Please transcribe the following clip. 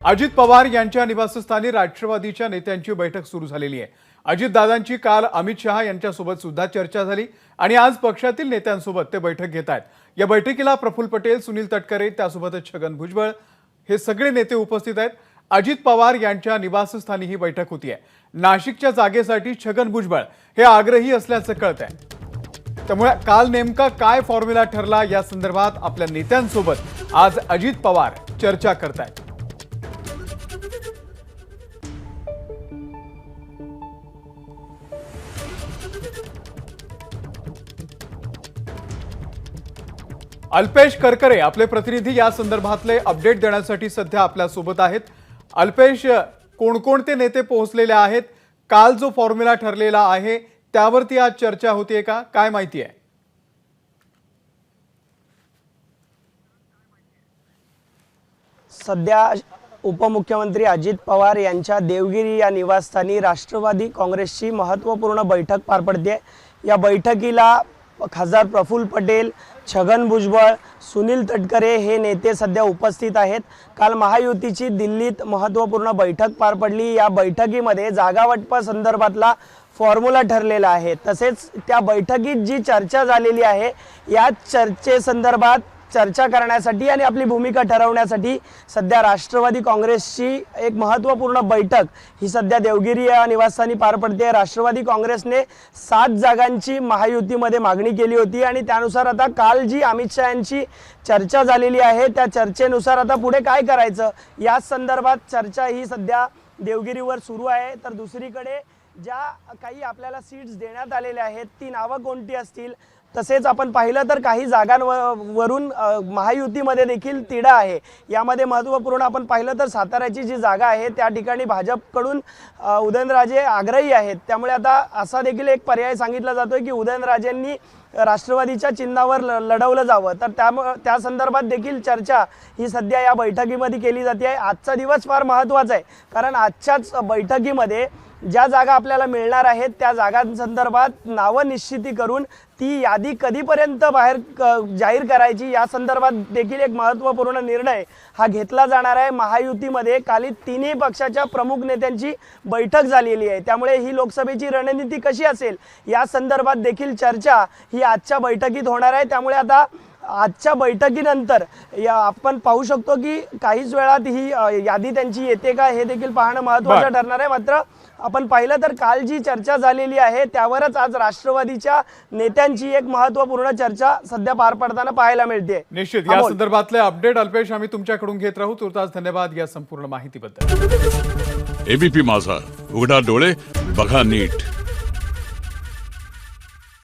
अजित पवार यांच्या निवासस्थानी राष्ट्रवादीच्या नेत्यांची बैठक सुरू झालेली आहे। अजितदादांची काल अमित शहा यांच्यासोबत सुद्धा चर्चा झाली आणि आज पक्षातील नेत्यांसोबत ते बैठक घेत आहेत। या बैठकीला प्रफुल्ल पटेल, सुनील तटकरे, त्यासोबतच छगन भुजबळ हे सगळे नेते उपस्थित आहेत। अजित पवार यांच्या निवासस्थानी ही बैठक होती आहे। नाशिकच्या जागेसाठी छगन भुजबळ हे आग्रही असल्याचं कळतंय। त्यामुळे काल नेमका काय फॉर्म्युला ठरला या संदर्भात आपल्या नेत्यांसोबत आज अजित पवार चर्चा करतायत। अल्पेश करकरे आपले प्रतिनिधी या संदर्भातले अपडेट देण्यासाठी सध्या आपल्या सोबत आहेत। अल्पेश, कोणकोणते नेते पोहोचलेले आहेत? काल जो फॉर्म्युला ठरलेला आहे त्यावरती आज चर्चा होतीये का? काय माहिती आहे? सध्या उपमुख्यमंत्री अजित पवार यांच्या देवगिरी या निवासस्थानी राष्ट्रवादी काँग्रेसची महत्त्वपूर्ण बैठक पार पडते। या बैठकीला खासदार प्रफुल्ल पटेल, छगन भुजबळ, सुनील तटकरे हे नेते सध्या उपस्थित आहेत। काल महायुतीची दिल्लीत महत्त्वपूर्ण बैठक पार पडली। या बैठकीमध्ये जागावाटपा संदर्भातला फॉर्म्युला ठरलेला आहे। तसेच त्या बैठकीत जी चर्चा झालेली आहे या चर्चेसंदर्भात चर्चा करण्यासाठी आणि आपली भूमिका ठरवण्यासाठी सध्या राष्ट्रवादी काँग्रेसची एक महत्त्वपूर्ण बैठक ही सध्या देवगिरी या निवासस्थानी पार पडते। राष्ट्रवादी काँग्रेसने 7 जागांची महायुतीमध्ये मागणी केली होती आणि त्यानुसार आता काल जी अमित शहा यांची चर्चा झालेली आहे त्या चर्चेनुसार आता पुढे काय करायचं या संदर्भात चर्चा ही सध्या देवगिरीवर सुरू आहे। तर दुसरीकडे ज्या काही आपल्याला सीट्स देण्यात आलेल्या आहेत ती नावं कोणती असतील, तसेच आपण पाहिलं तर काही जागांवरून महायुतीमध्ये देखील तिढा आहे। यामध्ये महत्त्वपूर्ण आपण पाहिलं तर साताऱ्याची जी जागा आहे त्या ठिकाणी भाजपकडून उदयनराजे आग्रही आहेत। त्यामुळे आता असा देखील एक पर्याय सांगितला जातोय की उदयनराजेंनी राष्ट्रवादीच्या चिन्हावर लढवलं जावं। तर त्या संदर्भात देखील चर्चा ही सध्या या बैठकीमध्ये केली जाते आहे। आजचा दिवस फार महत्त्वाचा आहे कारण आजच्याच बैठकीमध्ये ज्या जागा आपल्याला मिळणार आहेत त्या जागांसंदर्भात नावं निश्चिती करून ती यादी कधीपर्यंत बाहेर जाहीर करायची या संदर्भात देखील एक महत्त्वपूर्ण निर्णय हा घेतला जाणार आहे। महायुतीमध्ये काल तिन्ही पक्षाच्या प्रमुख नेत्यांची बैठक झालेली आहे। त्यामुळे ही लोकसभेची रणनीती कशी असेल या संदर्भात देखील चर्चा ही आजच्या बैठकीत होणार आहे। त्यामुळे आता आजच्या बैठकीनंतर आपण पाहू शकतो की काहीच वेळात ही यादी त्यांची येते का हे देखील पाहणं महत्त्वाचं ठरणार आहे। मात्र आपण पाहिलं तर काल जी चर्चा झालेली आहे त्यावरच आज राष्ट्रवादीच्या नेत्यांची एक महत्त्वपूर्ण चर्चा सध्या पार पडताना पाहायला मिळते। निश्चित या संदर्भातले अपडेट अल्पेश आम्ही तुमच्याकडून घेत राहू। तुर्तास धन्यवाद या संपूर्ण माहितीबद्दल। एबीपी माझा, उघडा डोळे बघा नीट।